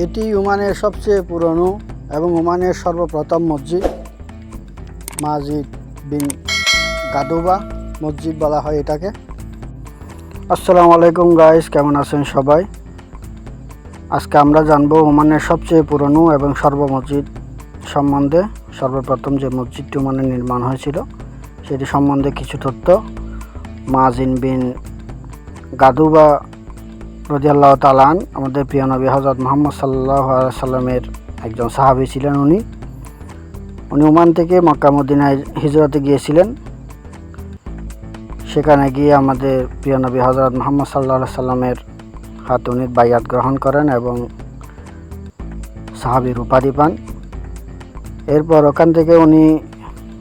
এটি ওমানের সবচেয়ে পুরনো এবং ওমানের সর্বপ্রথম মসজিদ। মাজিদ বিন গাদুবা মসজিদ বলা হয় এটাকে। আসসালামু আলাইকুম গাইস, কেমন আছেন সবাই? আজকে আমরা জানবো ওমানের সবচেয়ে পুরনো এবং সর্বমসজিদ সম্বন্ধে। সর্বপ্রথম যে মসজিদটি ওমানে নির্মাণ হয়েছিল সেটি সম্বন্ধে কিছু তথ্য। মাজিদ বিন গাদুবা রাদিয়াল্লাহু তাআলা আনহু আমাদের প্রিয় নবী হযরত মুহাম্মদ সাল্লাল্লাহু আলাইহি সাল্লামের একজন সাহাবী ছিলেন। উনি ওমান থেকে মক্কা মদিনায় হিজরতে গিয়েছিলেন। সেখানে গিয়ে আমাদের প্রিয় নবী হযরত মুহাম্মদ সাল্লাল্লাহু আলাইহি সাল্লামের হাতে উনি বাইয়াত গ্রহণ করেন এবং সাহাবীর উপাধি পান। এরপর ওখান থেকে উনি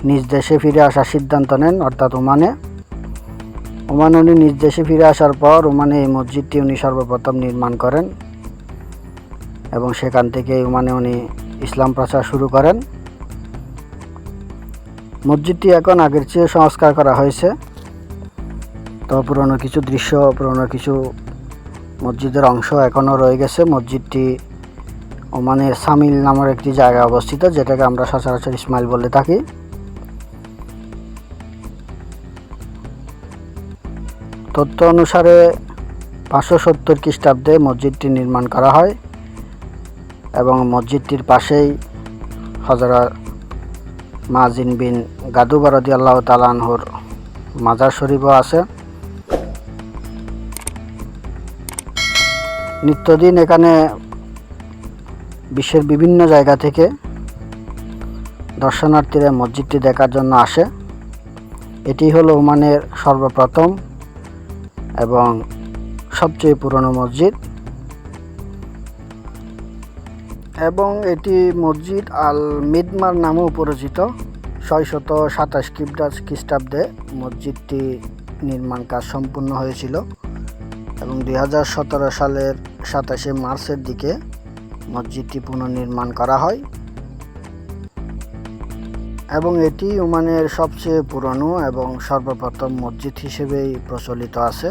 নিজ দেশে ফিরে আসার সিদ্ধান্ত নেন, অর্থাৎ ওমানে উনি নিজ দেশে ফিরে আসার পর ওমানে এই মসজিদটি উনি সর্বপ্রথম নির্মাণ করেন এবং সেখান থেকে ওমানে উনি ইসলাম প্রচার শুরু করেন। মসজিদটি এখন আগের চেয়ে সংস্কার করা হয়েছে। তো পুরনো কিছু দৃশ্য, পুরনো কিছু মসজিদের অংশ এখনও রয়ে গেছে। মসজিদটি ওমানের সামিল নামের একটি জায়গায় অবস্থিত, যেটাকে আমরা সচরাচর ইসমাইল বলে থাকি। তথ্য অনুসারে 570 খ্রিস্টাব্দে মসজিদটি নির্মাণ করা হয় এবং মসজিদটির পাশেই হযরত মাজিদ বিন গাদুবা রাদিয়াল্লাহু তাআলা আনহুর মাজার শরীফও আছে। নিত্যদিন এখানে বিশ্বের বিভিন্ন জায়গা থেকে দর্শনার্থীরা মসজিদটি দেখার জন্য আসে। এটি হলো ওমানের সর্বপ্রথম এবং সবচেয়ে পুরনো মসজিদ এবং এটি মসজিদ আল মিদমার নামেও পরিচিত। 627 খ্রিস্টাব্দে মসজিদটি নির্মাণ কাজ সম্পূর্ণ হয়েছিল এবং 2017 সালের 27শে মার্চের দিকে মসজিদটি পুনর্নির্মাণ করা হয় এবং এটি ওমানের সবচেয়ে পুরনো এবং সর্বপ্রথম মসজিদ হিসেবেই প্রচলিত আছে।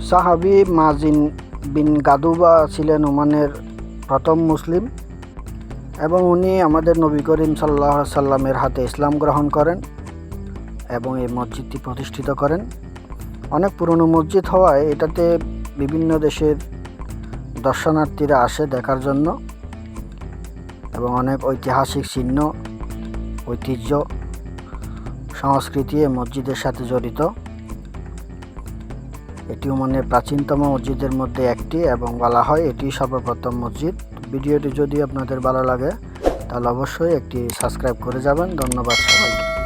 সাহাবী মাজিদ বিন গাদুবা ছিলেন ওমানের প্রথম মুসলিম এবং উনি আমাদের নবী করিম সাল্লাল্লাহু আলাইহি সাল্লামের হাতে ইসলাম গ্রহণ করেন এবং এই মসজিদটি প্রতিষ্ঠিত করেন। অনেক পুরনো মসজিদ হওয়ায় এটাতে বিভিন্ন দেশের দর্শনার্থীরা আসে দেখার জন্য এবং অনেক ঐতিহাসিক চিহ্ন, ঐতিহ্য, সংস্কৃতি এই মসজিদের সাথে জড়িত। এটি ওমানের প্রাচীনতম মসজিদের মধ্যে একটি এবং বলা হয় এটি সর্বপ্রথম মসজিদ। ভিডিওটি যদি আপনাদের ভালো লাগে তাহলে অবশ্যই একটি সাবস্ক্রাইব করে যাবেন। ধন্যবাদ সবাইকে।